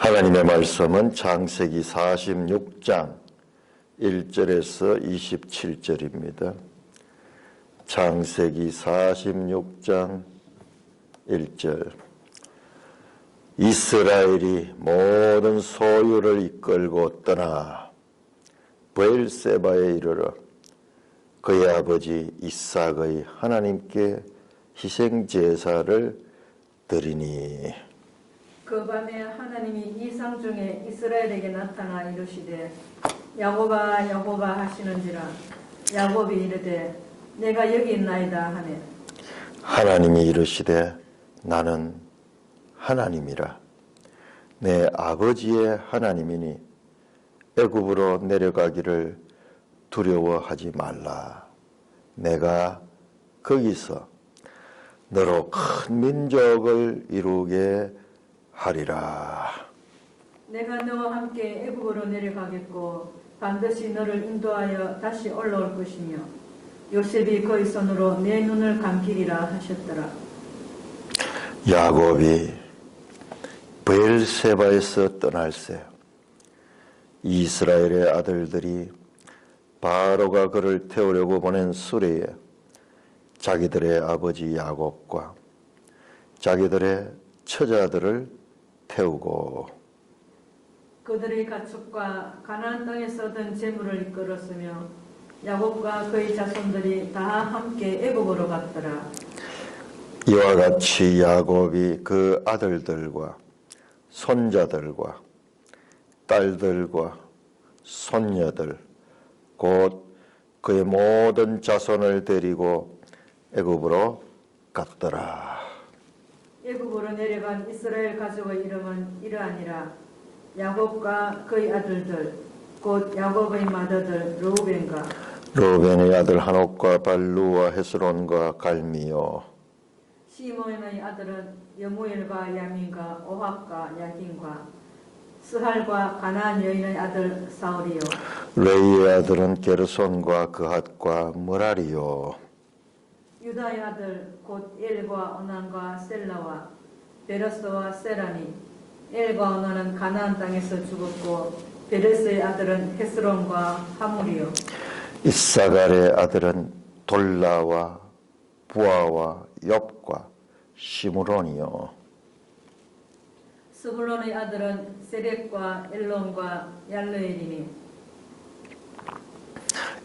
하나님의 말씀은 창세기 46장 1절에서 27절입니다. 창세기 46장 1절. 이스라엘이 모든 소유를 이끌고 떠나 브엘세바에 이르러 그의 아버지 이삭의 하나님께 희생제사를 드리니. 그 밤에 하나님이 이상 중에 이스라엘에게 나타나 이르시되 야곱아 야곱아 하시는지라. 야곱이 이르되 내가 여기 있나이다 하네. 하나님이 이르시되 나는 하나님이라. 내 아버지의 하나님이니 애굽으로 내려가기를 두려워하지 말라. 내가 거기서 너로 큰 민족을 이루게 하리라. 내가 너와 함께 애굽으로 내려가겠고 반드시 너를 인도하여 다시 올라올 것이며 요셉이 그의 손으로 내 눈을 감기리라 하셨더라. 야곱이 브엘세바에서 떠날새 이스라엘의 아들들이 바로가 그를 태우려고 보낸 수레에 자기들의 아버지 야곱과 자기들의 처자들을 태우고 그들의 가축과 가나안 땅에서 얻은 재물을 이끌었으며 야곱과 그의 자손들이 다 함께 애굽으로 갔더라. 이와 같이 야곱이 그 아들들과 손자들과 딸들과 손녀들 곧 그의 모든 자손을 데리고 애굽으로 갔더라. 애굽으로 내려간 이스라엘 가족의 이름은 이러하니라. 야곱과 그의 아들들 곧 야곱의 맏아들 르우벤과 르우벤의 아들 한옥과 발루와 헤스론과 갈미요. 시몬의 아들은 여무엘과 야민과 오학과 야긴과 스할과 가나안 여인의 아들 사울이요. 레이의 아들은 게르손과 그핫과 므라리요. 유다의 아들 곧 엘과 오난과 셀라와 베레스와 세라니. 엘과 오난은 가나안 땅에서 죽었고 베레스의 아들은 헤스론과 하물이요. 이사갈의 아들은 돌라와 부아와 엽과 시므론이요. 스불론의 아들은 세렉과 엘론과 얄르엘이니.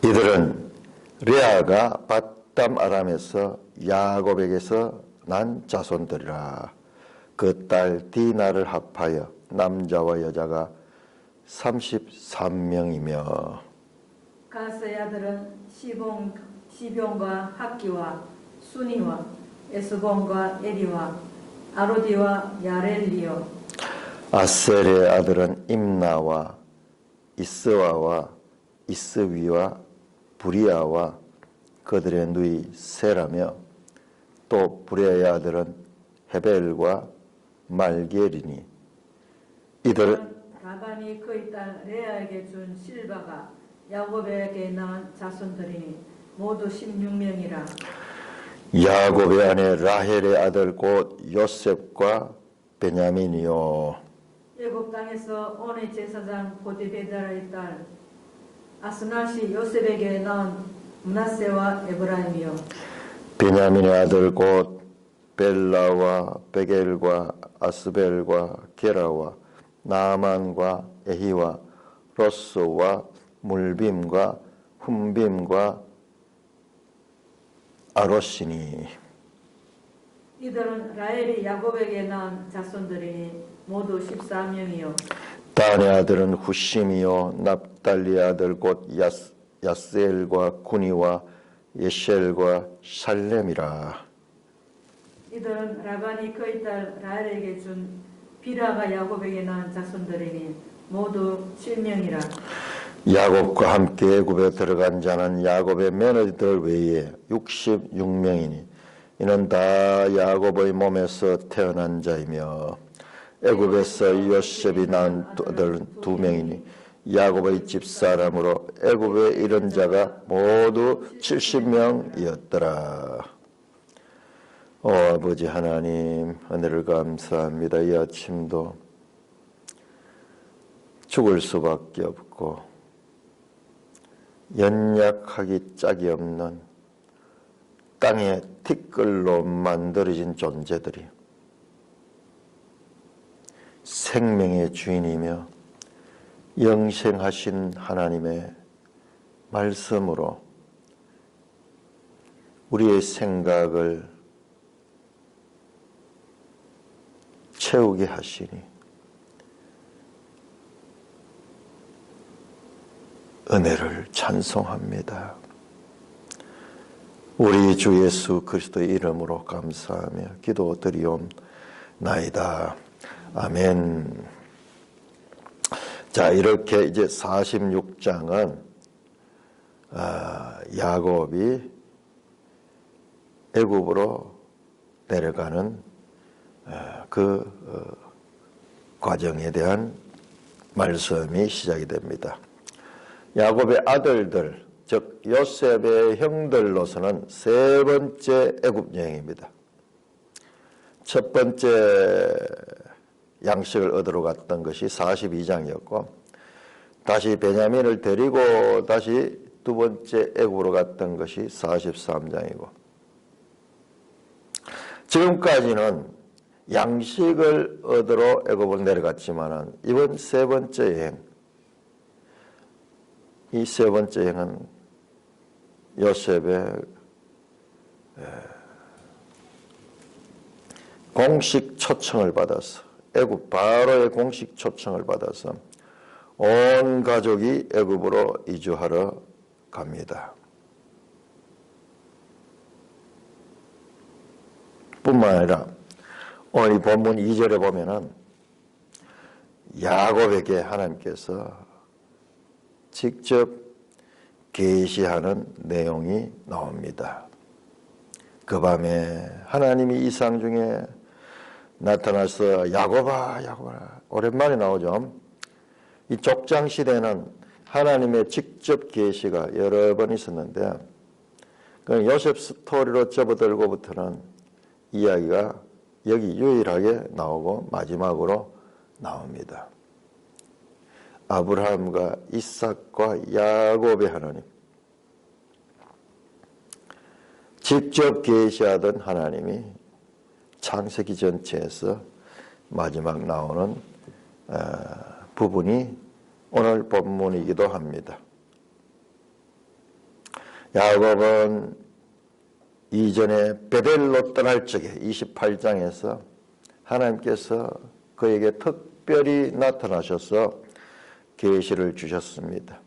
이들은 레아가 밧담 아람에서 야곱에게서 난 자손들이라. 그 딸 디나를 합하여 남자와 여자가 33명이며 가스의 아들은 시병과 학기와 순이와 에스본과 에리와 아로디와 야렐리요. 아셀의 아들은 임나와 이스와와 이스위와 부리아와 그들의 누이 세라며 또 부리아의 아들은 헤벨과 말게리니. 이들 라반이 그의 딸 레아에게 준 실바가 야곱에게 낳은 자손들이니 모두 16명이라. 야곱의 아내 라헬의 아들 곧 요셉과 베냐민이요. 애굽 땅에서 온의 제사장 보디베다라의 딸 아스낫이 요셉에게 낳은 므낫세와 에브라임이요. 베냐민의 아들 곧 벨라와 베겔과 아스벨과 게라와 나아만과 에히와 로스와 물빔과 훔빔과 아로시니. 이들은 라헬이 야곱에게 낳은 자손들이니 모두 14명이요. 단의 아들은 후심이요. 납달리의 아들 곧 야스엘과 구니와 예시엘과 살렘이라. 이들은 라반이 그의 딸 라헬에게 준 비라가 야곱에게 낳은 자손들이니 모두 7명이라. 야곱과 함께 애굽에 들어간 자는 야곱의 며느리들 외에 66명이니 이는 다 야곱의 몸에서 태어난 자이며 애굽에서 요셉이 낳은 아들은 2명이니 야곱의 집사람으로 애굽에 이른 자가 모두 70명이었더라. 아버지 하나님, 은혜를 감사합니다. 이 아침도 죽을 수밖에 없고 연약하기 짝이 없는 땅의 티끌로 만들어진 존재들이 생명의 주인이며 영생하신 하나님의 말씀으로 우리의 생각을 채우게 하시니 은혜를 찬송합니다. 우리 주 예수 그리스도의 이름으로 감사하며 기도드리옵나이다. 아멘. 자, 이렇게 이제 46장은 야곱이 애굽으로 내려가는 그 과정에 대한 말씀이 시작이 됩니다. 야곱의 아들들, 즉 요셉의 형들로서는 세 번째 애굽 여행입니다. 첫 번째 양식을 얻으러 갔던 것이 42장이었고 다시 베냐민을 데리고 다시 두 번째 애굽으로 갔던 것이 43장이고 지금까지는 양식을 얻으러 애굽으로 내려갔지만 이번 세 번째 여행, 이 세 번째 여행은 요셉의 공식 초청을 받아서 애굽 바로의 공식 초청을 받아서 온 가족이 애굽으로 이주하러 갑니다. 뿐만 아니라 오늘 이 본문 2절에 보면은 야곱에게 하나님께서 직접 계시하는 내용이 나옵니다. 그 밤에 하나님이 이상 중에 나타나서 야곱아, 야곱아, 오랜만에 나오죠. 이 족장 시대는 하나님의 직접 계시가 여러 번 있었는데 그 요셉 스토리로 접어들고부터는 이야기가 여기 유일하게 나오고 마지막으로 나옵니다. 아브라함과 이삭과 야곱의 하나님, 직접 계시하던 하나님이 창세기 전체에서 마지막 나오는 부분이 오늘 본문이기도 합니다. 야곱은 이전에 베델로 떠날 적에 28장에서 하나님께서 그에게 특별히 나타나셔서 계시를 주셨습니다.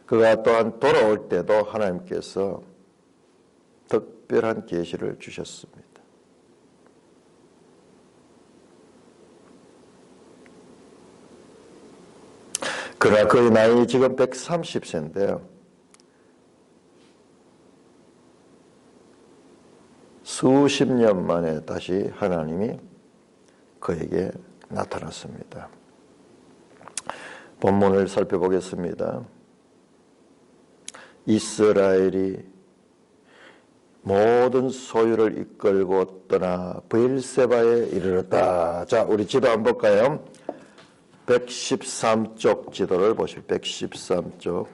그가 또한 돌아올 때도 하나님께서 특별한 계시를 주셨습니다. 그러나 그의 나이 지금 130세인데요. 수십 년 만에 다시 하나님이 그에게 나타났습니다. 본문을 살펴보겠습니다. 이스라엘이 모든 소유를 이끌고 떠나 브엘세바에 이르렀다. 자, 우리 지도 한번 볼까요? 113쪽 지도를 보시오. 113쪽.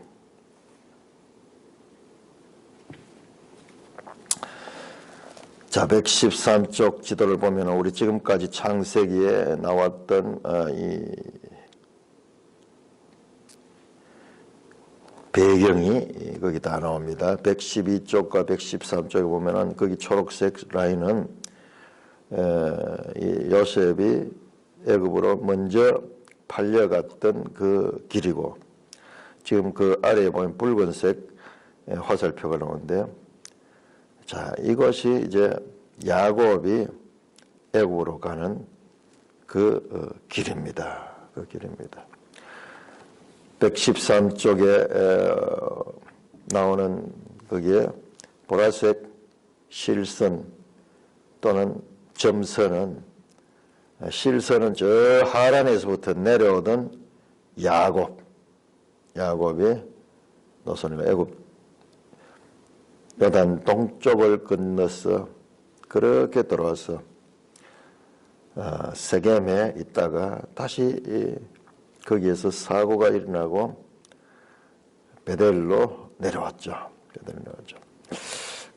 자, 113쪽 지도를 보면 우리 지금까지 창세기에 나왔던 이 배경이 거기 다 나옵니다. 112쪽과 113쪽에 보면은 거기 초록색 라인은 이 요셉이 애굽으로 먼저 팔려갔던 그 길이고 지금 그 아래에 보면 붉은색 화살표가 나오는데요. 자, 이것이 이제 야곱이 애굽으로 가는 그 길입니다. 그 길입니다. 113쪽에 나오는 거기에 보라색 실선 또는 점선은 실선은 저 하란에서부터 내려오던 야곱이 노선이고 애굽 요단 동쪽을 건너서 그렇게 들어와서 세겜에 있다가 다시 거기에서 사고가 일어나고 베델로 내려왔죠.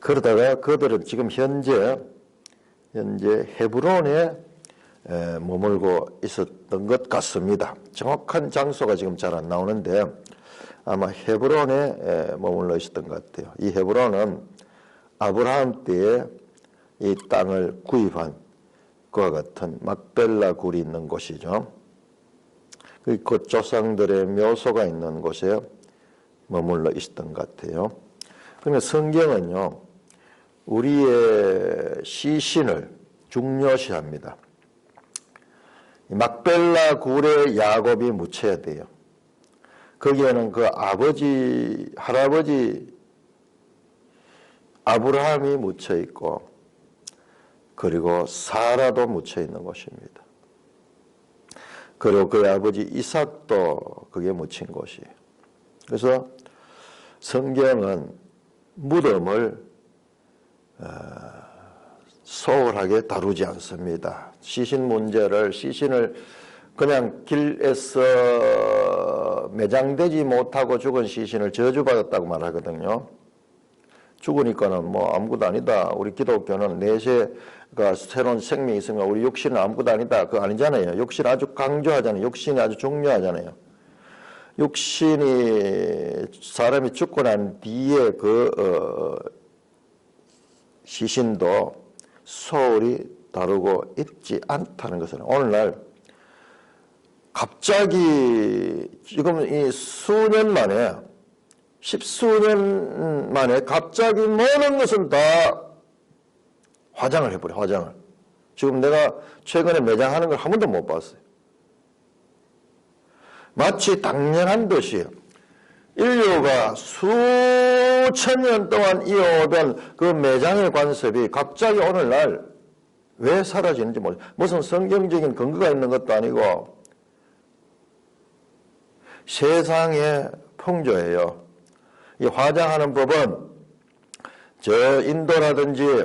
그러다가 그들은 지금 현재 헤브론에 머물고 있었던 것 같습니다. 정확한 장소가 지금 잘 안 나오는데 아마 헤브론에 머물러 있었던 것 같아요. 이 헤브론은 아브라함 때에 이 땅을 구입한 그와 같은 막벨라 굴이 있는 곳이죠. 그 조상들의 묘소가 있는 곳에 머물러 있었던 것 같아요. 그러면 성경은요, 우리의 시신을 중요시합니다. 막벨라 굴에 야곱이 묻혀야 돼요. 거기에는 그 할아버지 아브라함이 묻혀 있고, 그리고 사라도 묻혀 있는 곳입니다. 그리고 그의 아버지 이삭도 그게 묻힌 곳이에요. 그래서 성경은 무덤을 소홀하게 다루지 않습니다. 시신을 그냥 길에서 매장되지 못하고 죽은 시신을 저주받았다고 말하거든요. 죽으니까는 뭐 아무것도 아니다. 우리 기독교는 내세가 새로운 생명이 있으면 우리 육신은 아무것도 아니다. 그거 아니잖아요. 육신 아주 강조하잖아요. 육신이 아주 중요하잖아요. 육신이 사람이 죽고 난 뒤에 시신도 소홀히 다루고 있지 않다는 것은 오늘날 갑자기 지금 이 수년 만에 십수년 만에 갑자기 모든 것을 다 화장을 해버려. 화장을. 지금 내가 최근에 매장하는 걸 한 번도 못 봤어요. 마치 당연한 듯이 인류가 수천 년 동안 이어오던 그 매장의 관습이 갑자기 오늘날 왜 사라지는지 모르겠어요. 무슨 성경적인 근거가 있는 것도 아니고 세상의 풍조예요. 이 화장하는 법은 저 인도라든지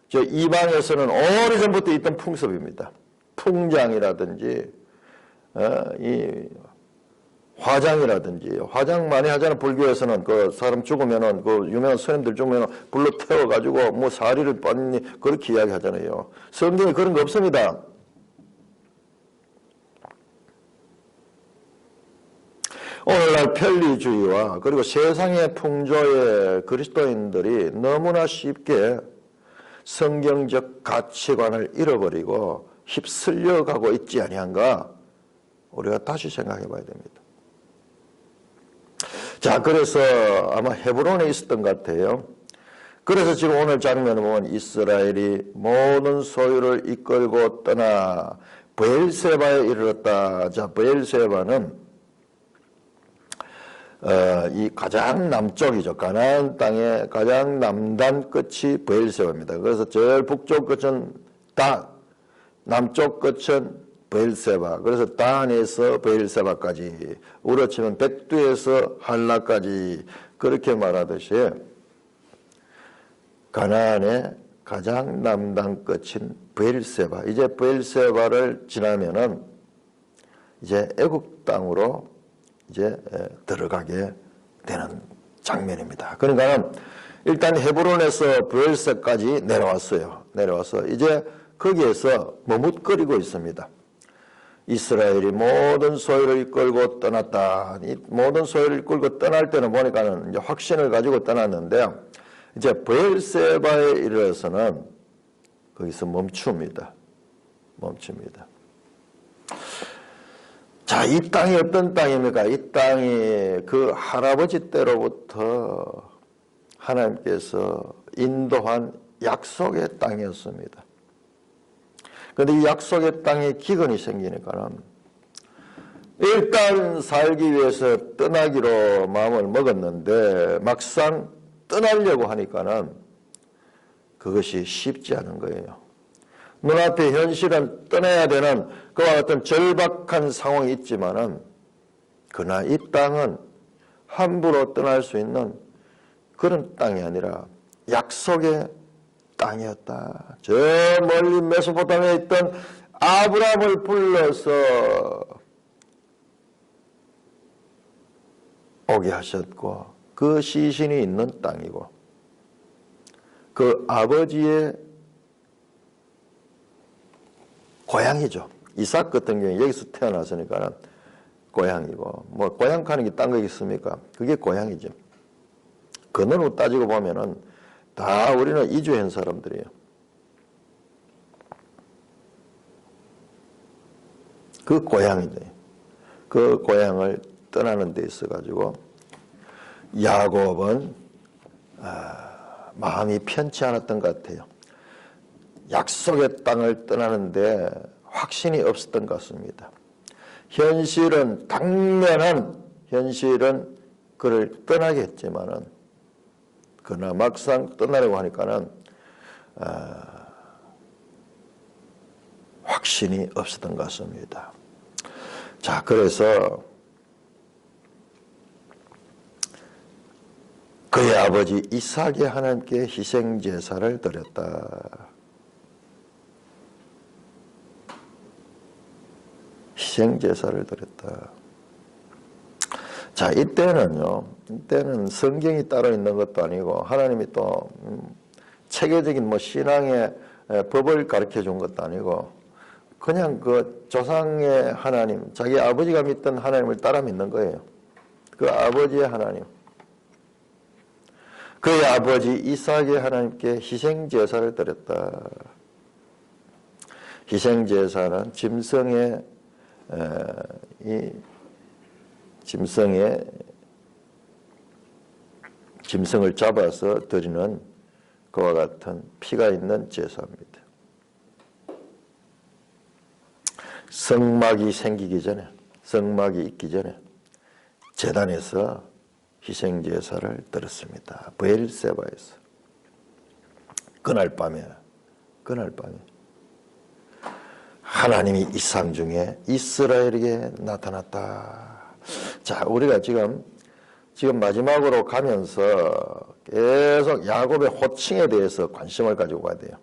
저 이방에서는 오래전부터 있던 풍습입니다. 풍장이라든지 이 화장이라든지 화장 많이 하잖아요. 불교에서는 그 사람 죽으면은 그 유명한 스님들 죽으면은 불로 태워가지고 뭐 사리를 뻗니 그렇게 이야기하잖아요. 성경에 그런 거 없습니다. 오늘날 편리주의와 그리고 세상의 풍조에 그리스도인들이 너무나 쉽게 성경적 가치관을 잃어버리고 휩쓸려 가고 있지 아니한가? 우리가 다시 생각해 봐야 됩니다. 자, 그래서 아마 헤브론에 있었던 것 같아요. 그래서 지금 오늘 장면을 보면 이스라엘이 모든 소유를 이끌고 떠나 브엘세바에 이르렀다. 자, 브엘세바는 이 가장 남쪽이죠. 가나안 땅의 가장 남단 끝이 브엘세바입니다. 그래서 제일 북쪽 끝은 단, 남쪽 끝은 브엘세바. 그래서 단에서 브엘세바까지, 우러치면 백두에서 할라까지 그렇게 말하듯이 가나안의 가장 남단 끝인 브엘세바. 이제 브엘세바를 지나면은 이제 애국 땅으로 이제 들어가게 되는 장면입니다. 그러니까 일단 헤브론에서 브엘세까지 내려왔어요. 내려와서 이제 거기에서 머뭇거리고 있습니다. 이스라엘이 모든 소유를 이끌고 떠났다. 이 모든 소유를 이끌고 떠날 때는 보니까는 이제 확신을 가지고 떠났는데 이제 브엘세바에 이르러서는 거기서 멈춥니다. 자, 이 땅이 어떤 땅입니까? 이 땅이 그 할아버지 때로부터 하나님께서 인도한 약속의 땅이었습니다. 그런데 이 약속의 땅에 기근이 생기니까는 일단 살기 위해서 떠나기로 마음을 먹었는데 막상 떠나려고 하니까는 그것이 쉽지 않은 거예요. 눈앞에 현실은 떠나야 되는 그와 같은 절박한 상황이 있지만은 그러나 이 땅은 함부로 떠날 수 있는 그런 땅이 아니라 약속의 땅이었다. 저 멀리 메소포타미아에 있던 아브라함을 불러서 오게 하셨고 그 시신이 있는 땅이고 그 아버지의 고향이죠. 이삭 같은 경우에 여기서 태어났으니까 고향이고 뭐 고향 가는 게 딴 거 있습니까? 그게 고향이죠. 근원으로 따지고 보면은 다 우리는 이주한 사람들이에요. 그 고향이죠. 그 고향을 떠나는 데 있어 가지고 야곱은 마음이 편치 않았던 것 같아요. 약속의 땅을 떠나는데 확신이 없었던 것 같습니다. 현실은 당면한 현실은 그를 떠나게 했지만은 그러나 막상 떠나려고 하니까는 확신이 없었던 것 같습니다. 자, 그래서 그의 아버지 이삭이 하나님께 희생제사를 드렸다. 희생제사를 드렸다. 자, 이때는 성경이 따로 있는 것도 아니고 하나님이 또 체계적인 뭐 신앙의 법을 가르쳐 준 것도 아니고 그냥 그 조상의 하나님, 자기 아버지가 믿던 하나님을 따라 믿는 거예요. 그 아버지의 하나님. 그의 아버지 이삭의 하나님께 희생제사를 드렸다. 희생제사는 짐승을 잡아서 드리는 그와 같은 피가 있는 제사입니다. 성막이 생기기 전에, 성막이 있기 전에 제단에서 희생제사를 드렸습니다. 브엘세바에서. 그날 밤에 하나님이 이상 중에 이스라엘에게 나타났다. 자, 우리가 지금 마지막으로 가면서 계속 야곱의 호칭에 대해서 관심을 가지고 가야 돼요.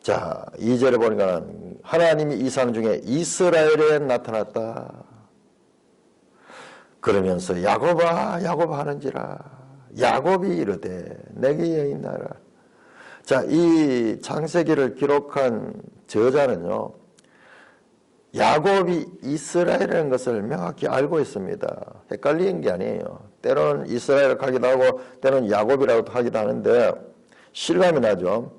자, 2절에 보니까 하나님이 이상 중에 이스라엘에 나타났다. 그러면서 야곱아 야곱아 하는지라 야곱이 이르되 내게 여인나라. 자, 이 창세기를 기록한 저자는요, 야곱이 이스라엘이라는 것을 명확히 알고 있습니다. 헷갈리는 게 아니에요. 때로는 이스라엘 하기도 하고 때로는 야곱이라고 하기도 하는데 실감이 나죠.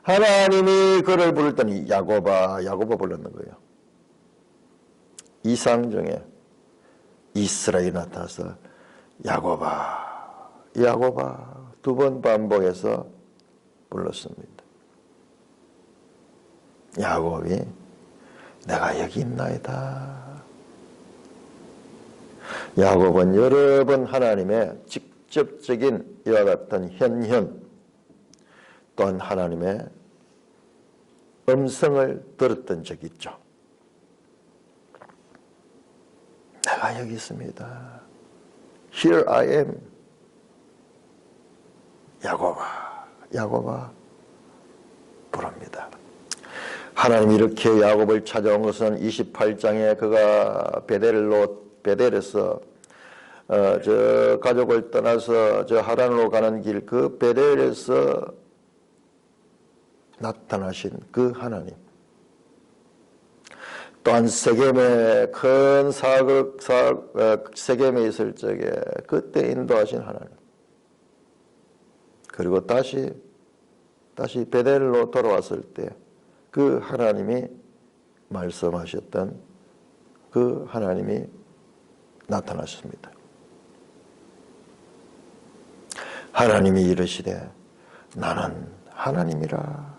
하나님이 그를 부를 때는 야곱아 야곱아 불렀는 거예요. 이상 중에 이스라엘이 나타나서 야곱아 야곱아 두 번 반복해서 불렀습니다. 야곱이 내가 여기 있나이다. 야곱은 여러 번 하나님의 직접적인 이와 같은 현현 또한 하나님의 음성을 들었던 적이 있죠. 내가 여기 있습니다. Here I am. 야곱아 부릅니다. 하나님이 이렇게 야곱을 찾아온 것은 28장에 그가 베델에서 저 가족을 떠나서 저 하란으로 가는 길 그 베델에서 나타나신 그 하나님, 또한 세겜의 큰 세겜에 있을 적에 그때 인도하신 하나님, 그리고 다시 베델로 돌아왔을 때 그 하나님이 말씀하셨던 그 하나님이 나타나셨습니다. 하나님이 이르시되 나는 하나님이라.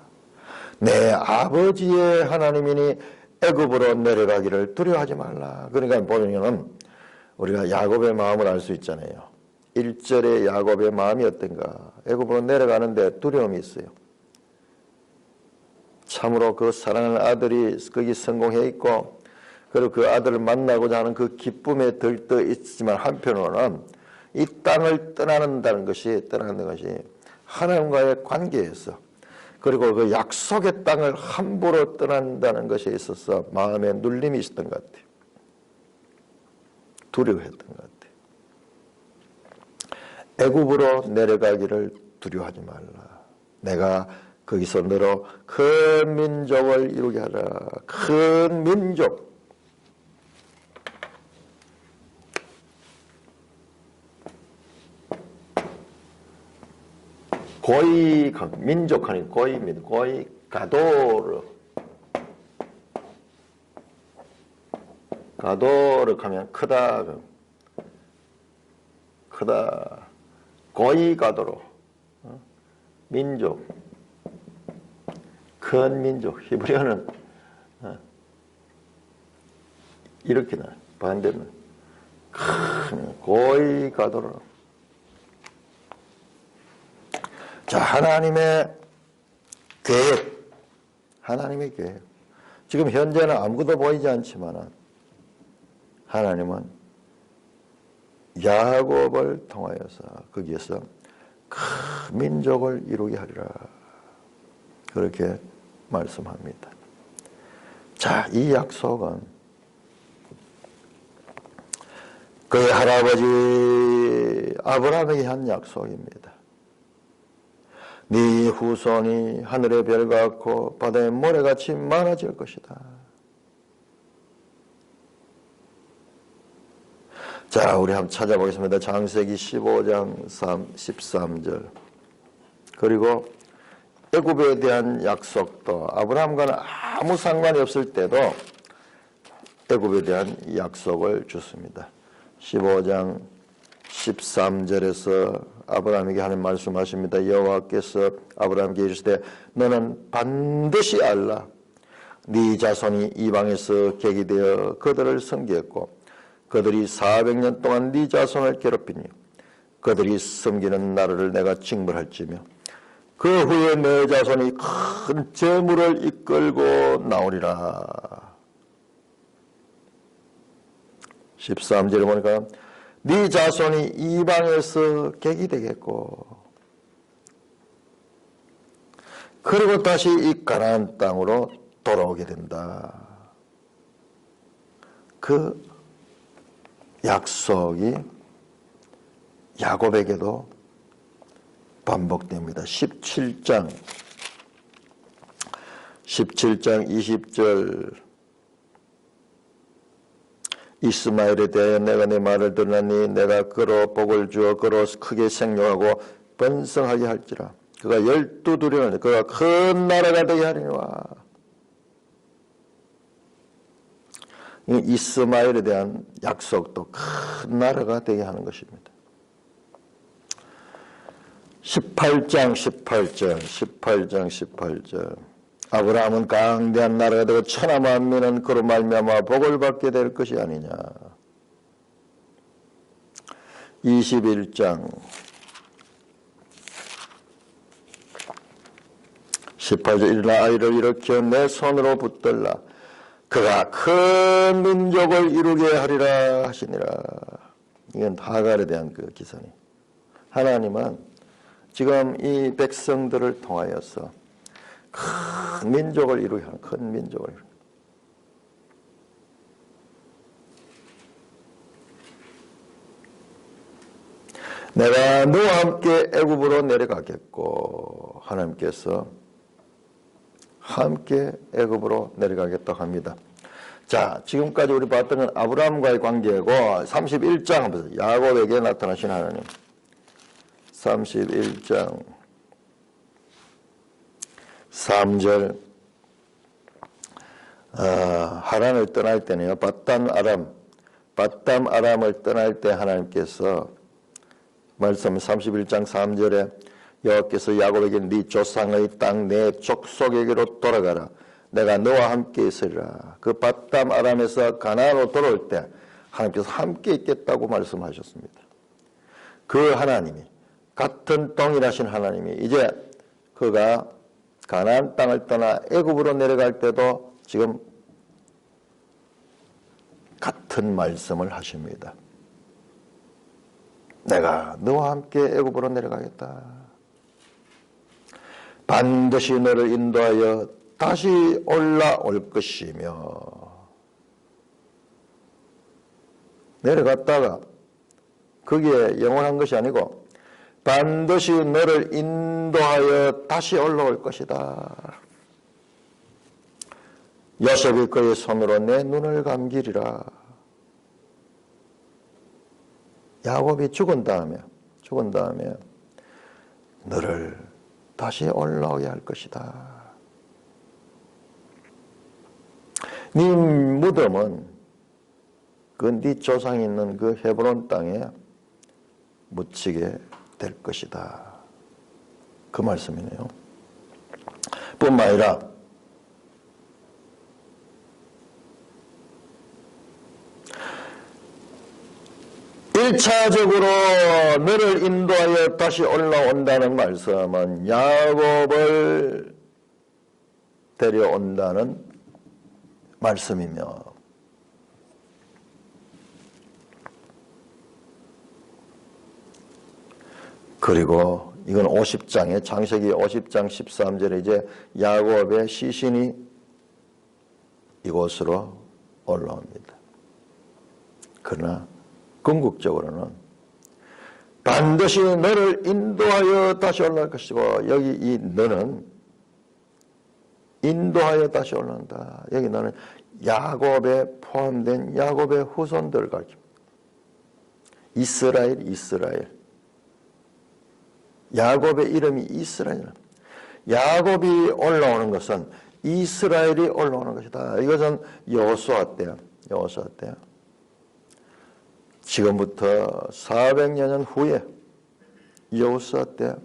내 아버지의 하나님이니 애굽으로 내려가기를 두려워하지 말라. 그러니까 보면 우리가 야곱의 마음을 알 수 있잖아요. 1절에 야곱의 마음이 어떤가? 애굽으로 내려가는데 두려움이 있어요. 참으로 그 사랑하는 아들이 거기 성공해 있고 그리고 그 아들을 만나고자 하는 그 기쁨에 들떠 있지만 한편으로는 이 땅을 떠나는 것이 하나님과의 관계에서 그리고 그 약속의 땅을 함부로 떠난다는 것에 있어서 마음에 눌림이 있었던 것 같아요. 두려워했던 것 같아요. 애굽으로 내려가기를 두려워하지 말라. 내가 거기서 너로 큰 민족을 이루게 하라. 큰 민족. 고이 민족하니 고이입니다. 고이 가도르. 가도르 하면 크다. 크다. 고이 가도로. 민족. 큰 민족. 히브리어는 이렇게 나 반대는 큰 고이 가도로. 자, 하나님의 계획. 하나님의 계획. 지금 현재는 아무것도 보이지 않지만 하나님은 야곱을 통하여서 거기에서 큰 민족을 이루게 하리라. 그렇게 말씀합니다. 자, 이 약속은 그의 할아버지 아브라함에게 한 약속입니다. 네 후손이 하늘의 별 같고 바다의 모래같이 많아질 것이다. 자, 우리 한번 찾아보겠습니다. 창세기 15장 13절. 그리고 애굽에 대한 약속도 아브라함과는 아무 상관이 없을 때도 애굽에 대한 약속을 줬습니다. 15장 13절에서 아브라함에게 하는 말씀하십니다. 여호와께서 아브라함에게 이르시되 너는 반드시 알라. 네 자손이 이방에서 객이 되어 그들을 섬기었고 그들이 400년 동안 네 자손을 괴롭히니 그들이 섬기는 나라를 내가 징벌할지며 그 후에 내 자손이 큰 재물을 이끌고 나오리라. 13절에 보니까 네 자손이 이방에서 객이 되겠고 그리고 다시 이 가나안 땅으로 돌아오게 된다. 그 약속이 야곱에게도 반복됩니다. 17장 20절 이스마엘에 대하여 내가 내 말을 들으니 내가 그로 복을 주어 그로 크게 생육하고 번성하게 할지라. 그가 12두려는 그가 큰 나라가 되게 하리니와. 이스마엘에 대한 약속도 큰 나라가 되게 하는 것입니다. 18장 18절 아브라함은 강대한 나라가 되고 천하 만민은 그로 말미암아 복을 받게 될 것이 아니냐. 21장 18절 일어나 아이를 일으켜 내 손으로 붙들라. 그가 큰 민족을 이루게 하리라 하시니라. 이건 하갈에 대한 그 기사니. 하나님은 지금 이 백성들을 통하여서 큰 민족을 이루게 하는 큰 민족을. 내가 너와 함께 애굽으로 내려가겠고 하나님께서 함께 애굽으로 내려가겠다고 합니다. 자, 지금까지 우리 봤던 건 아브라함과의 관계고 31장 한번 보세요. 야곱에게 나타나신 하나님. 31장 3절 하란을 떠날 때는요. 바담 아람을 떠날 때 하나님께서 말씀 31장 3절에 여호와께서 야곱에게 네 조상의 땅 내 족속에게로 돌아가라. 내가 너와 함께 있으리라. 그 바담 아람에서 가나안으로 돌아올 때 하나님께서 함께 있겠다고 말씀하셨습니다. 그 하나님이 같은 동일하신 하나님이 이제 그가 가나안 땅을 떠나 애굽으로 내려갈 때도 지금 같은 말씀을 하십니다. 내가 너와 함께 애굽으로 내려가겠다. 반드시 너를 인도하여 다시 올라올 것이며 내려갔다가 거기에 영원한 것이 아니고 반드시 너를 인도하여 다시 올라올 것이다. 요셉이 그의 손으로 내 눈을 감기리라. 야곱이 죽은 다음에 너를 다시 올라오게 할 것이다. 네 무덤은 그 네 조상이 있는 그 헤브론 땅에 묻히게 될 것이다. 그 말씀이네요. 뿐만 아니라 1차적으로 너를 인도하여 다시 올라온다는 말씀은 야곱을 데려온다는 말씀이며, 그리고 이건 50장에 창세기 50장 13절에 이제 야곱의 시신이 이곳으로 올라옵니다. 그러나 궁극적으로는 반드시 너를 인도하여 다시 올라올 것이고, 여기 이 너는 인도하여 다시 올라온다. 여기 너는 야곱에 포함된 야곱의 후손들을 가르칩니다. 이스라엘. 야곱의 이름이 이스라엘. 야곱이 올라오는 것은 이스라엘이 올라오는 것이다. 이것은 여호수아 때야. 지금부터 400년 후에 여호수아 때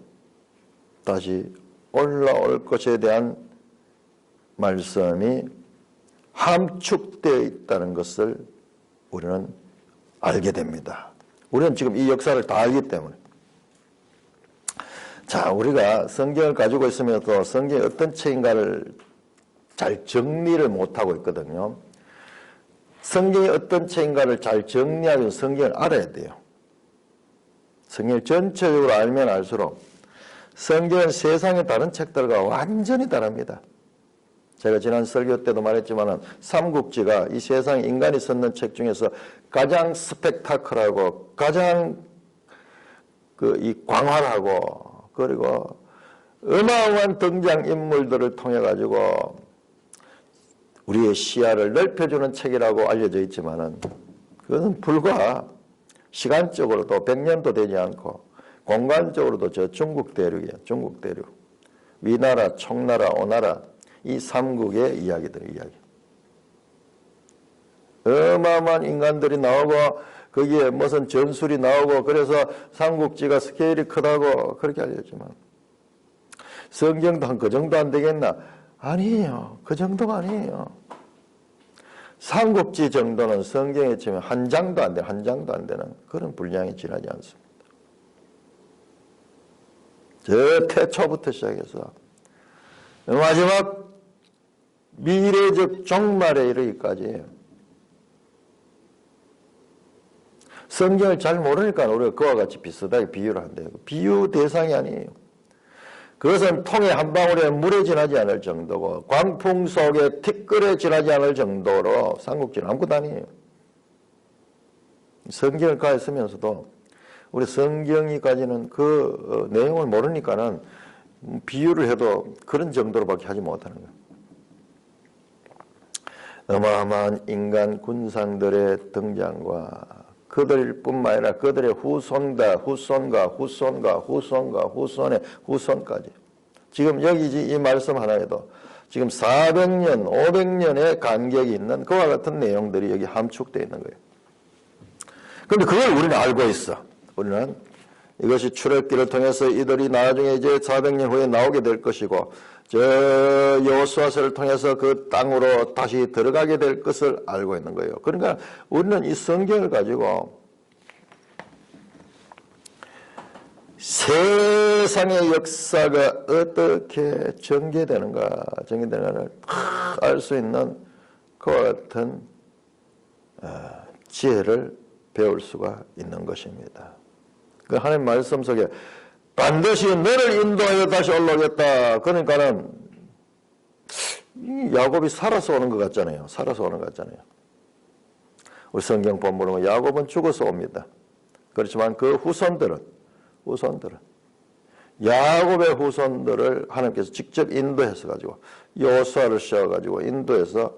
다시 올라올 것에 대한 말씀이 함축되어 있다는 것을 우리는 알게 됩니다. 우리는 지금 이 역사를 다 알기 때문에. 자, 우리가 성경을 가지고 있으면서 성경이 어떤 책인가를 잘 정리를 못하고 있거든요. 성경이 어떤 책인가를 잘 정리하기 위해서 성경을 알아야 돼요. 성경을 전체적으로 알면 알수록 성경은 세상의 다른 책들과 완전히 다릅니다. 제가 지난 설교 때도 말했지만 삼국지가 이 세상에 인간이 썼는 책 중에서 가장 스펙타클하고 가장 이 광활하고 그리고 어마어마한 등장인물들을 통해 가지고 우리의 시야를 넓혀주는 책이라고 알려져 있지만은 그것은 불과 시간적으로도 100년도 되지 않고 공간적으로도 저 중국 대륙이에요. 중국 대륙. 위나라, 청나라, 오나라 이 삼국의 이야기. 어마어마한 인간들이 나오고 거기에 무슨 전술이 나오고 그래서 삼국지가 스케일이 크다고 그렇게 알려졌지만 성경도 한 그 정도 안 되겠나? 아니에요. 그 정도가 아니에요. 삼국지 정도는 성경에 치면 한 장도 안 되는 그런 분량이 지나지 않습니다. 저 태초부터 시작해서 마지막 미래적 종말에 이르기까지 성경을 잘 모르니까 우리가 그와 같이 비슷하게 비유를 한대요. 비유 대상이 아니에요. 그것은 통에 한 방울에 물에 지나지 않을 정도고 광풍 속에 티끌에 지나지 않을 정도로 삼국지는 아무것도 아니에요. 성경을 가르치면서도 우리 성경이 가지는 그 내용을 모르니까는 비유를 해도 그런 정도로밖에 하지 못하는 거예요. 어마어마한 인간 군상들의 등장과 그들뿐만 아니라 그들의 후손의 후손까지. 지금 여기 이 말씀 하나에도 지금 400년, 500년의 간격이 있는 그와 같은 내용들이 여기 함축되어 있는 거예요. 그런데 그걸 우리는 알고 있어. 우리는 이것이 출애굽기를 통해서 이들이 나중에 이제 400년 후에 나오게 될 것이고 저 여호수아서를 통해서 그 땅으로 다시 들어가게 될 것을 알고 있는 거예요. 그러니까 우리는 이 성경을 가지고 세상의 역사가 어떻게 전개되는가를 알 수 있는 그와 같은 지혜를 배울 수가 있는 것입니다. 그 하나님 말씀 속에 반드시 너를 인도하여 다시 올라오겠다. 그러니까는 야곱이 살아서 오는 것 같잖아요. 우리 성경 본문은 야곱은 죽어서 옵니다. 그렇지만 그 후손들은 야곱의 후손들을 하나님께서 직접 인도해서 가지고 여호수아를 씌워가지고 인도해서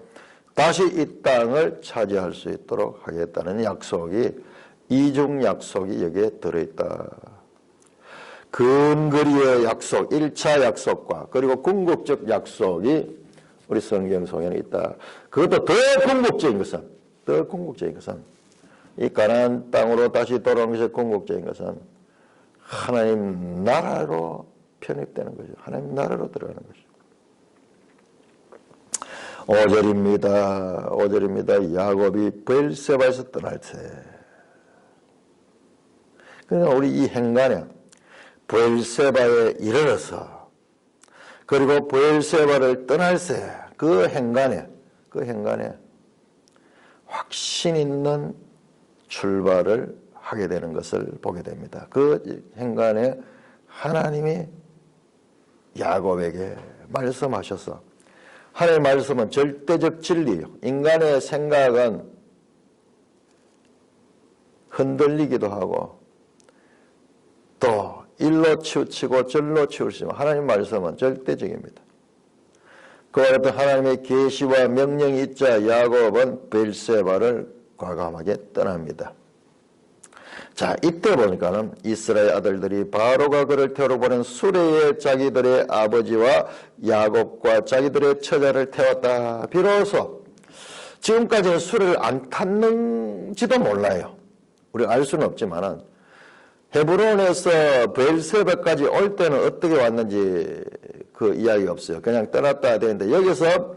다시 이 땅을 차지할 수 있도록 하겠다는 약속이, 이중 약속이 여기에 들어있다. 근거리의 약속, 1차 약속과 그리고 궁극적 약속이 우리 성경 속에는 있다. 그것도 더 궁극적인 것은 이 가나안 땅으로 다시 돌아오는 것이 궁극적인 것은 하나님 나라로 편입되는 거죠. 하나님 나라로 들어가는 거죠. 5절입니다. 야곱이 브엘세바에서 떠날 때. 그러니까 우리 이 행간에 브엘세바에 이르러서 그리고 브엘세바를 떠날 때 그 행간에 확신 있는 출발을 하게 되는 것을 보게 됩니다. 그 행간에 하나님이 야곱에게 말씀하셔서, 하나님의 말씀은 절대적 진리예요. 인간의 생각은 흔들리기도 하고 또 일로 치우치고 절로 치우치지만 하나님 말씀은 절대적입니다. 그와 같은 하나님의 계시와 명령이 있자 야곱은 브엘세바를 과감하게 떠납니다. 자, 이때 보니까는 이스라엘 아들들이 바로가 그를 태우러 보낸 수레에 자기들의 아버지와 야곱과 자기들의 처자를 태웠다. 비로소 지금까지는 수레를 안 탔는지도 몰라요. 우리가 알 수는 없지만은 헤브론에서 브엘세바까지 올 때는 어떻게 왔는지 그 이야기가 없어요. 그냥 떠났다 되는데 여기서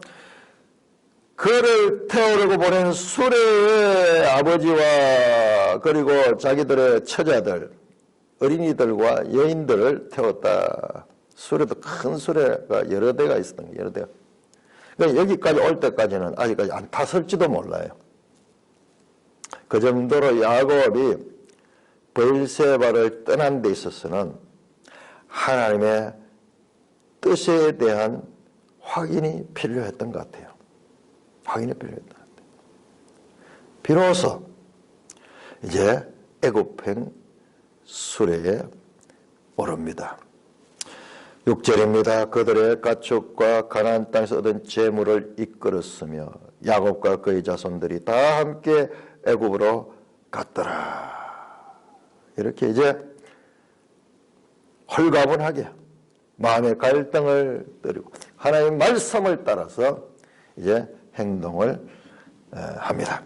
그를 태우려고 보낸 수레의 아버지와 그리고 자기들의 처자들, 어린이들과 여인들을 태웠다. 수레도 큰 수레가 여러 대가 있었던 거예요. 여러 대가. 그러니까 여기까지 올 때까지는 아직까지 안 탔을지도 몰라요. 그 정도로 야곱이 브엘세바를 떠난 데 있어서는 하나님의 뜻에 대한 확인이 필요했던 것 같아요. 확인이 필요했던 것 같아요. 비로소 이제 애굽행 수레에 오릅니다. 6절입니다. 그들의 가축과 가나안 땅에서 얻은 재물을 이끌었으며 야곱과 그의 자손들이 다 함께 애굽으로 갔더라. 이렇게 이제 홀가분하게 마음의 갈등을 떨이고 하나님의 말씀을 따라서 이제 행동을 합니다.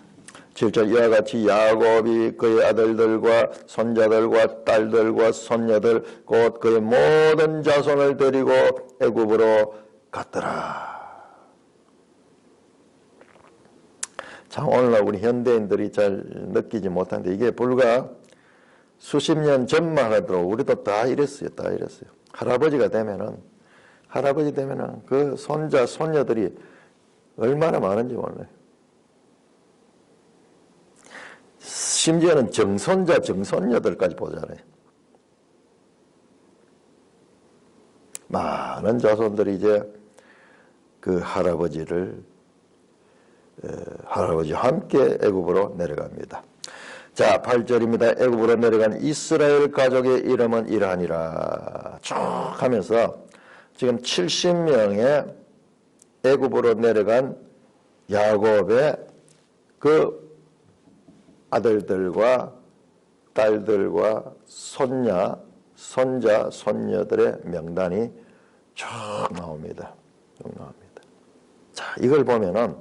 7절 이와 같이 야곱이 그의 아들들과 손자들과 딸들과 손녀들 곧 그의 모든 자손을 데리고 애굽으로 갔더라. 참 오늘날 우리 현대인들이 잘 느끼지 못하는데 이게 불과 수십 년 전만 하더라도 우리도 다 이랬어요. 할아버지 되면은 그 손자, 손녀들이 얼마나 많은지 몰라요. 심지어는 정손자, 정손녀들까지 보잖아요. 많은 자손들이 이제 그 할아버지와 함께 애굽으로 내려갑니다. 자, 8절입니다. 애굽으로 내려간 이스라엘 가족의 이름은 이러하니라. 쭉 하면서 지금 70명의 애굽으로 내려간 야곱의 그 아들들과 딸들과 손자, 손녀들의 명단이 쭉 나옵니다. 자, 이걸 보면은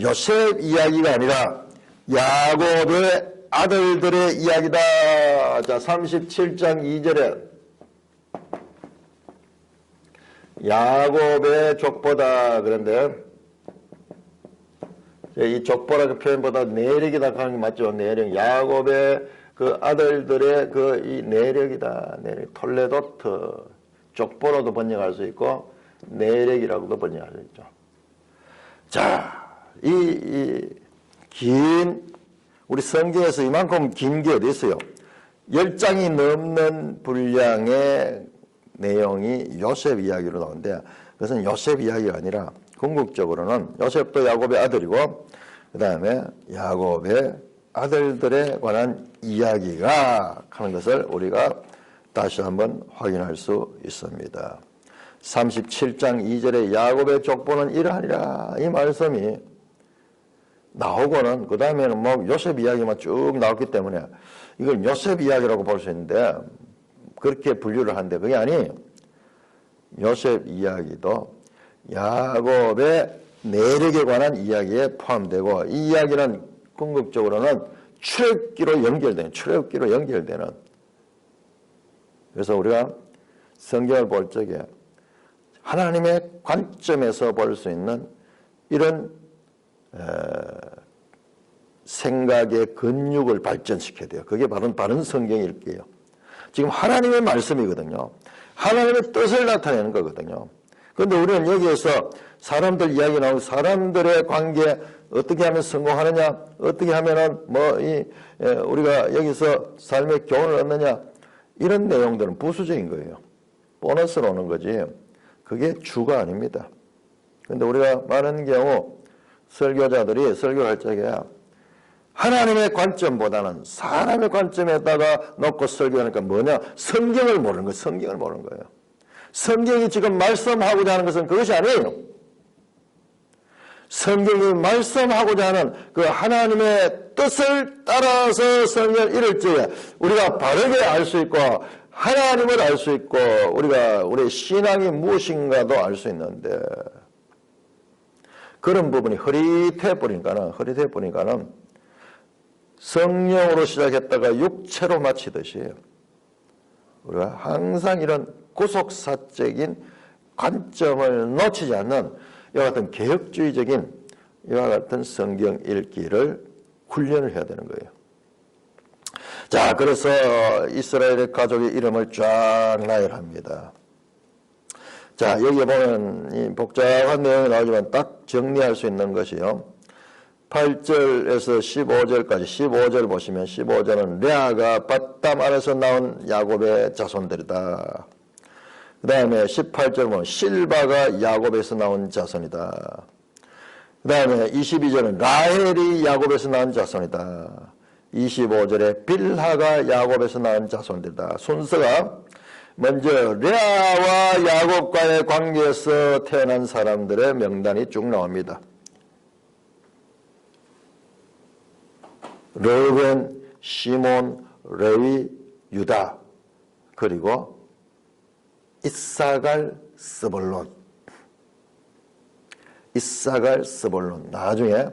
요셉 이야기가 아니라 야곱의 아들들의 이야기다. 자, 37장 2절에 야곱의 족보다. 그런데 이 족보라는 표현보다 내력이다 하는 게 맞죠? 내력. 야곱의 그 아들들의 그 이 내력이다. 내력. 톨레도트. 족보로도 번역할 수 있고 내력이라고도 번역할 수 있죠. 자, 긴 우리 성경에서 이만큼 긴 게 어디 있어요? 10장이 넘는 분량의 내용이 요셉 이야기로 나오는데 그것은 요셉 이야기가 아니라 궁극적으로는 요셉도 야곱의 아들이고 그 다음에 야곱의 아들들에 관한 이야기가 하는 것을 우리가 다시 한번 확인할 수 있습니다. 37장 2절에 야곱의 족보는 이러하니라 이 말씀이 나오고는 그 다음에는 뭐 요셉 이야기만 쭉 나왔기 때문에 이걸 요셉 이야기라고 볼 수 있는데 그렇게 분류를 하는데 그게 아니 요셉 이야기도 야곱의 내력에 관한 이야기에 포함되고 이 이야기는 궁극적으로는 출애굽기로 연결되는 그래서 우리가 성경을 볼 적에 하나님의 관점에서 볼 수 있는 이런 생각의 근육을 발전시켜야 돼요. 그게 바른 성경 읽기예요. 지금 하나님의 말씀이거든요. 하나님의 뜻을 나타내는 거거든요. 그런데 우리는 여기에서 사람들 이야기 나오고 사람들의 관계 어떻게 하면 성공하느냐, 어떻게 하면은 우리가 여기서 삶의 교훈을 얻느냐 이런 내용들은 부수적인 거예요. 보너스로 오는 거지. 그게 주가 아닙니다. 그런데 우리가 많은 경우 설교자들이 설교할 적에 하나님의 관점보다는 사람의 관점에다가 놓고 설교하니까 뭐냐? 성경을 모르는 거예요. 성경을 모르는 거예요. 성경이 지금 말씀하고자 하는 것은 그것이 아니에요. 성경이 말씀하고자 하는 그 하나님의 뜻을 따라서 성경을 읽을 적에 우리가 바르게 알 수 있고 하나님을 알 수 있고 우리의 신앙이 무엇인가도 알 수 있는데 그런 부분이 흐릿해 버리니까는 성령으로 시작했다가 육체로 마치듯이 우리가 항상 이런 구속사적인 관점을 놓치지 않는 이와 같은 개혁주의적인 이와 같은 성경 읽기를 훈련을 해야 되는 거예요. 자, 그래서 이스라엘의 가족의 이름을 쫙 나열합니다. 자, 여기에 보면 이 복잡한 내용이 나오지만 딱 정리할 수 있는 것이요. 8절에서 15절까지 15절 보시면 15절은 레아가 밧담 안에서 나온 야곱의 자손들이다. 그 다음에 18절 보면 실바가 야곱에서 나온 자손이다. 그 다음에 22절은 라헬이 야곱에서 나온 자손이다. 25절에 빌하가 야곱에서 나온 자손들이다. 순서가 먼저 레아와 야곱과의 관계에서 태어난 사람들의 명단이 쭉 나옵니다. 르벤, 시몬, 레위, 유다, 그리고 이사갈, 스볼론. 나중에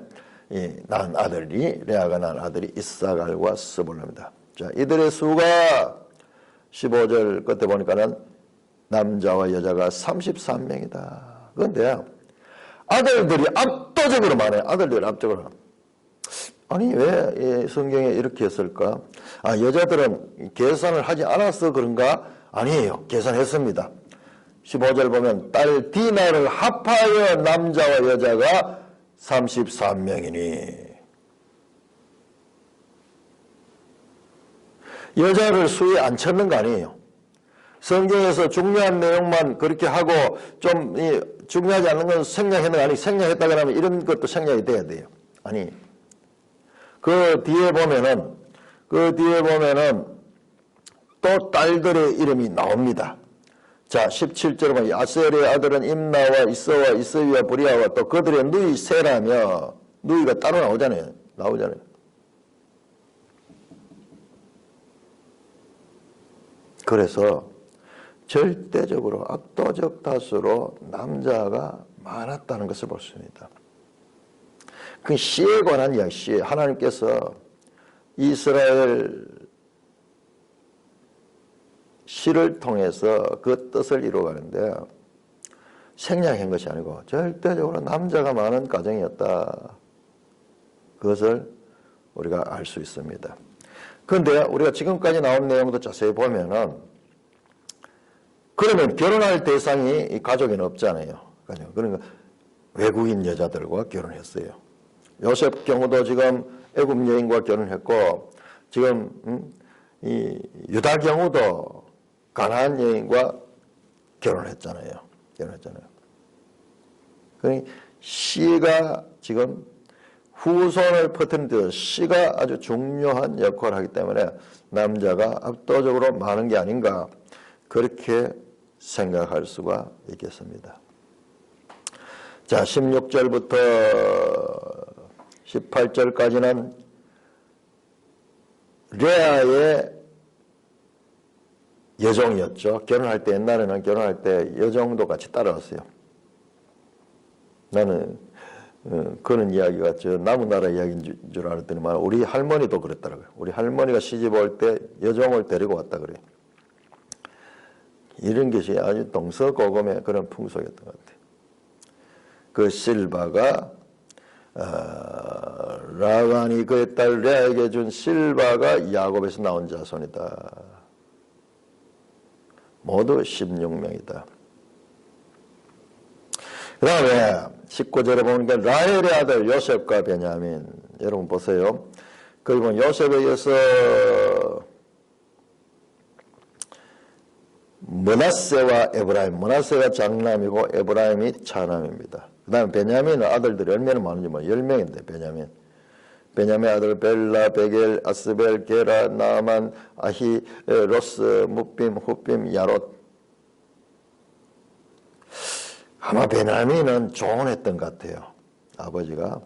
낳은 아들이 레아가 낳은 아들이 이사갈과 스볼론입니다. 자, 이들의 수가 15절 끝에 보니까는 남자와 여자가 33명이다. 그런데 아들들이 압도적으로 많아요. 아니 왜 성경에 이렇게 했을까? 여자들은 계산을 하지 않아서 그런가? 아니에요. 계산했습니다. 15절 보면 딸 디나를 합하여 남자와 여자가 33명이니 여자를 수에 안 쳤는 거 아니에요. 성경에서 중요한 내용만 그렇게 하고 좀 중요하지 않은 건 생략했는 거 아니 생략했다 그러면 이런 것도 생략이 돼야 돼요. 아니 그 뒤에 보면은 또 딸들의 이름이 나옵니다. 자, 17절에 보면 아셀의 아들은 임나와 이서와 이서위와 브리아와 또 그들의 누이 세라며 누이가 따로 나오잖아요. 그래서 절대적으로 압도적 다수로 남자가 많았다는 것을 볼 수 있습니다. 그 시에 관한 이야기, 시 하나님께서 이스라엘 시를 통해서 그 뜻을 이루어가는데 생략한 것이 아니고 절대적으로 남자가 많은 가정이었다. 그것을 우리가 알 수 있습니다. 그런데 우리가 지금까지 나온 내용도 자세히 보면은 그러면 결혼할 대상이 이 가족에는 없잖아요. 그러니까 외국인 여자들과 결혼했어요. 요셉 경우도 지금 애굽 여인과 결혼했고 지금 이 유다 경우도 가나안 여인과 결혼했잖아요. 그러니 시가 지금 후손을 퍼뜨리는 데 씨가 아주 중요한 역할을 하기 때문에 남자가 압도적으로 많은 게 아닌가 그렇게 생각할 수가 있겠습니다. 자, 16절부터 18절까지는 레아의 여종이었죠. 결혼할 때, 옛날에는 결혼할 때 여종도 같이 따라왔어요. 나는 그런 이야기가 저 나무나라 이야기인 줄 알았더니만 우리 할머니도 그랬더라고요. 우리 할머니가 시집 올 때 여종을 데리고 왔다 그래요. 이런 것이 아주 동서고금의 그런 풍속이었던 것 같아요. 그 실바가 라반이 그의 딸 레아에게 준 실바가 야곱에서 나온 자손이다. 모두 16명이다. 그 다음에 19절에 보니까 라헬의 아들 요셉과 베냐민. 여러분 보세요. 거기 보면 요셉에 의해서 므낫세와 에브라임. 므낫세가 장남이고 에브라임이 차남입니다. 그 다음에 베냐민은 아들들이 얼마나 많은지 뭐 10명인데 베냐민. 베냐민 아들 벨라, 베겔, 아스벨, 게라, 나만, 아히, 로스, 묵빔, 후빔, 야롯. 아마 베냐민은 조언했던 것 같아요. 아버지가.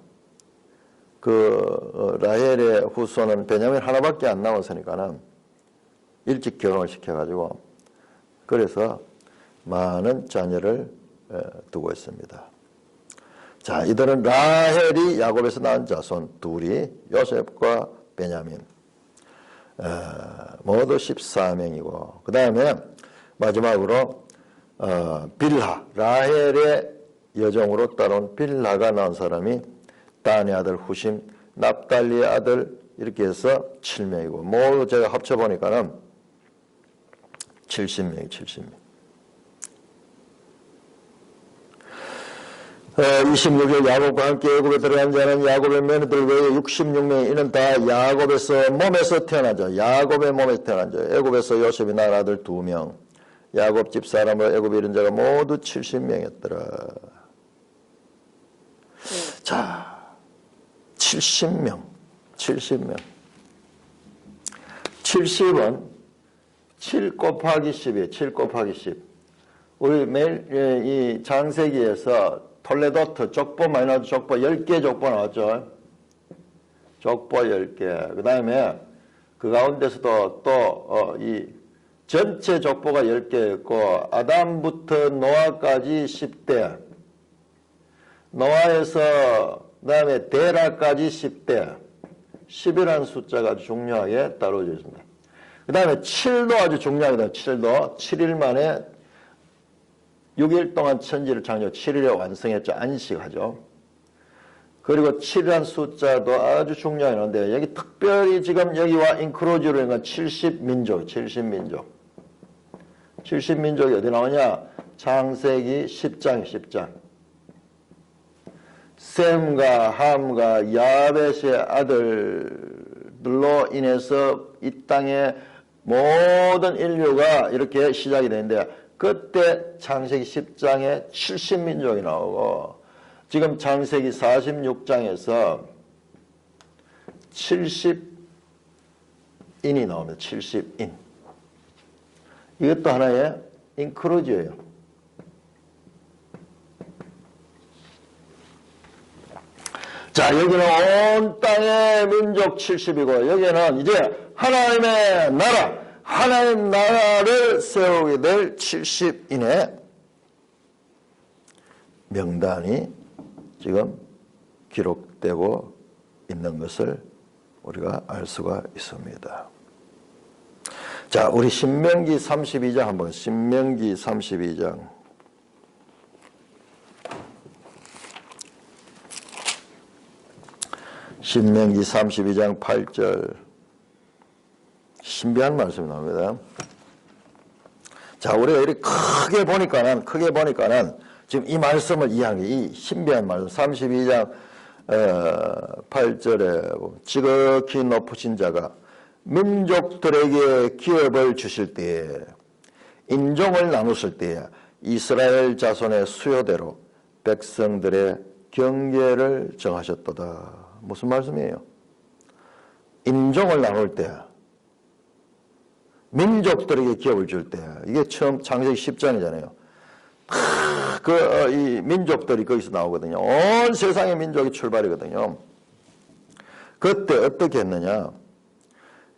그 라헬의 후손은 베냐민 하나밖에 안 남았으니까는 일찍 결혼을 시켜가지고 그래서 많은 자녀를 두고 있습니다. 자, 이들은 라헬이 야곱에서 낳은 자손 둘이 요셉과 베냐민 모두 14명이고 그 다음에 마지막으로 빌하 라헬의 여종으로 따라온 빌하가 낳은 사람이 단의 아들 후심 납달리의 아들 이렇게 해서 7명이고 모두 제가 합쳐보니까는 70명이 70명. 26일 야곱과 함께 애굽에 들어간 자는 야곱의 며느리들 외에 66명이 이는 다 야곱에서 몸에서 태어난 자 야곱의 몸에서 태어난 자 애굽에서 요셉이 낳은 아들 2명 야곱 집 사람으로 애굽에 이른 자가 모두 70명이었더라. 자 70명 70명 70은 7 곱하기 10이에요. 7 곱하기 10 우리 매일 이 장세기에서 톨레도트 족보 많이 나왔죠. 족보 10개 족보 나왔죠. 족보 10개. 그 다음에 그 가운데서도 또 이 전체 족보가 10개였고 아담부터 노아까지 10대. 노아에서 그 다음에 데라까지 10대. 10이라는 숫자가 아주 중요하게 다루어져 있습니다. 그 다음에 7도 아주 중요하다. 7도 7일 만에 6일 동안 천지를 창조 7일에 완성했죠. 안식하죠. 그리고 7이라는 숫자도 아주 중요한데 여기 특별히 지금 여기와 인크로즈로 있는 건 70민족, 70민족. 70민족이 어디 나오냐? 창세기 10장, 10장. 셈과 함과 야벳의 아들들로 인해서 이 땅의 모든 인류가 이렇게 시작이 되는데 그때 창세기 10장에 70민족이 나오고 지금 창세기 46장에서 70인이 나옵니다. 70인. 이것도 하나의 인크루즈예요. 자, 여기는 온 땅의 민족 70이고 여기는 이제 하나님의 나라 하나님 나라를 세우게 될 70인의 명단이 지금 기록되고 있는 것을 우리가 알 수가 있습니다. 자, 우리 신명기 32장 한번 신명기 32장 신명기 32장 8절 신비한 말씀이 나옵니다. 자, 우리가 이렇게 크게 보니까는 지금 이 말씀을 이해하는 게 이 신비한 말씀 32장 8절에 지극히 높으신 자가 민족들에게 기업을 주실 때에 인종을 나누실 때에 이스라엘 자손의 수요대로 백성들의 경계를 정하셨도다. 무슨 말씀이에요? 인종을 나눌 때, 민족들에게 기업을 줄 때, 이게 처음 창세기 10장이잖아요. 이 민족들이 거기서 나오거든요. 온 세상의 민족이 출발이거든요. 그때 어떻게 했느냐?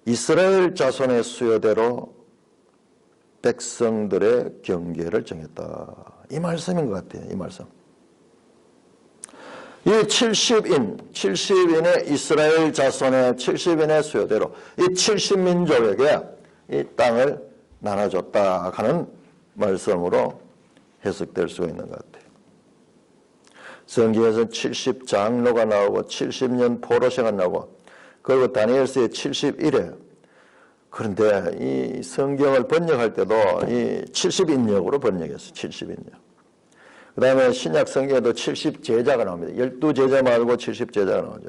이스라엘 자손의 수요대로 백성들의 경계를 정했다. 이 말씀인 것 같아요. 이 말씀. 이 70인의 이스라엘 자손의 70인의 수요대로 이 70민족에게 이 땅을 나눠줬다 하는 말씀으로 해석될 수가 있는 것 같아요. 성경에서는 70장로가 나오고 70년 포로시가 나오고 그리고 다니엘서의 71회. 그런데 이 성경을 번역할 때도 이 70인역으로 번역했어요. 70인역. 그 다음에 신약 성경에도 70제자가 나옵니다. 12제자 말고 70제자가 나오죠.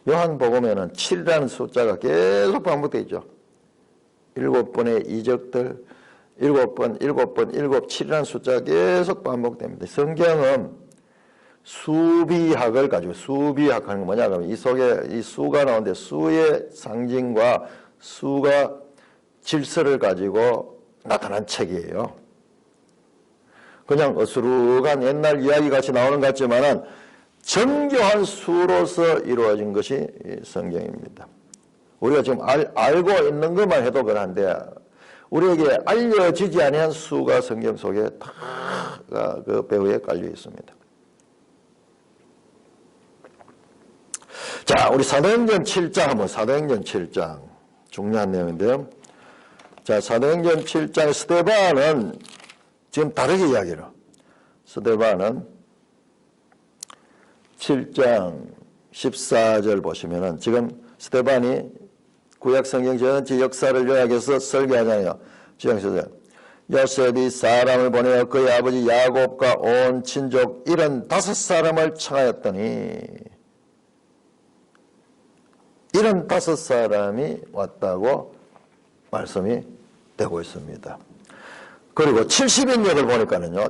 요한복음에는 7이라는 숫자가 계속 반복되어 있죠. 7번의 이적들, 7번, 7이라는 숫자가 계속 반복됩니다. 성경은 수비학을 가지고, 수비학 하는 건 뭐냐 하면 이 속에 이 수가 나오는데 수의 상징과 수가 질서를 가지고 나타난 책이에요. 그냥 어수룩한 옛날 이야기 같이 나오는 것 같지만은 정교한 수로서 이루어진 것이 성경입니다. 우리가 지금 알고 있는 것만 해도 그런데 우리에게 알려지지 아니한 수가 성경 속에 다 그 배후에 깔려 있습니다. 자, 우리 사도행전 7장 한번 사도행전 7장 중요한 내용인데요. 자, 사도행전 7장 스데반은 지금 다르게 이야기를. 스데반은 7장 14절 보시면은 지금 스데반이 구약 성경 전체 역사를 요약해서 설교하잖아요. 지향서죠. 요셉이 사람을 보내어 그의 아버지 야곱과 온 친족 75사람을 청하였더니 75사람이 왔다고 말씀이 되고 있습니다. 그리고 70인역을 보니까는요.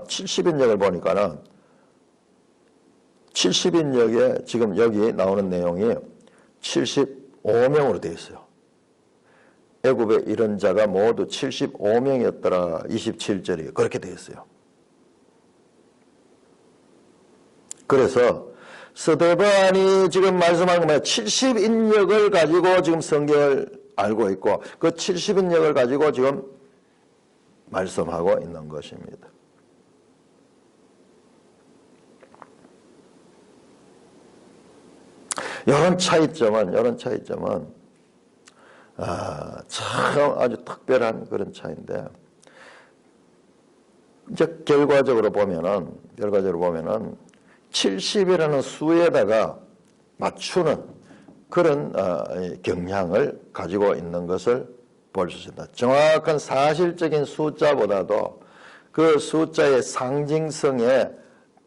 70인역에 지금 여기 나오는 내용이 75명으로 되어 있어요. 애굽에 이른 자가 모두 75명이었더라. 27절이 그렇게 되어 있어요. 그래서 스데반이 지금 말씀한 건 뭐야? 70인역을 가지고 지금 성경을 알고 있고 그 70인역을 가지고 지금 말씀하고 있는 것입니다. 이런 차이점은 참 아주 특별한 그런 차이인데 이제 결과적으로 보면은 70이라는 수에다가 맞추는 그런 경향을 가지고 있는 것을 볼 수 있습니다. 정확한 사실적인 숫자보다도 그 숫자의 상징성에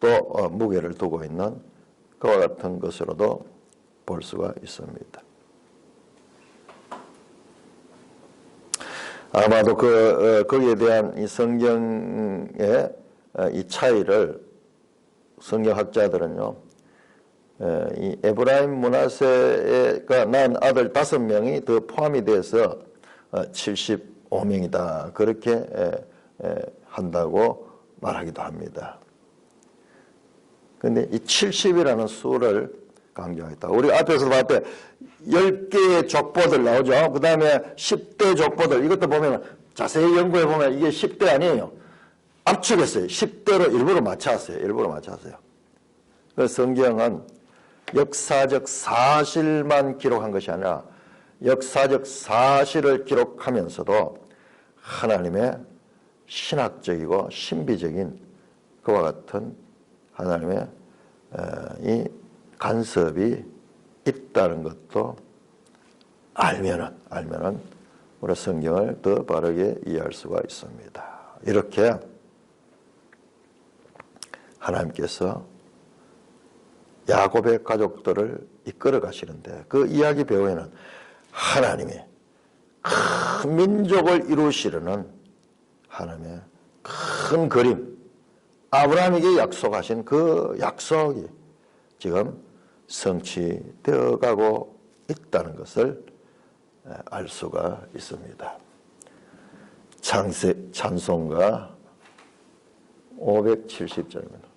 또 무게를 두고 있는 그와 같은 것으로도 볼 수가 있습니다. 아마도 거기에 대한 이 성경의 이 차이를 성경학자들은요, 이 에브라임 므낫세가 낳은 아들 5명이 더 포함이 돼서 75명이다. 그렇게 한다고 말하기도 합니다. 그런데 이 70이라는 수를 강조했다. 우리 앞에서 봤을 때 10개의 족보들 나오죠. 그 다음에 10대 족보들. 이것도 보면 자세히 연구해 보면 이게 10대 아니에요. 압축했어요. 10대로 일부러 맞춰왔어요. 그래서 성경은 역사적 사실만 기록한 것이 아니라 역사적 사실을 기록하면서도 하나님의 신학적이고 신비적인 그와 같은 하나님의 이 간섭이 있다는 것도 알면은 우리 성경을 더 바르게 이해할 수가 있습니다. 이렇게 하나님께서 야곱의 가족들을 이끌어 가시는데 그 이야기 배후에는 하나님이 큰 민족을 이루시려는 하나님의 큰 그림, 아브라함에게 약속하신 그 약속이 지금 성취되어 가고 있다는 것을 알 수가 있습니다. 찬송가 570절입니다.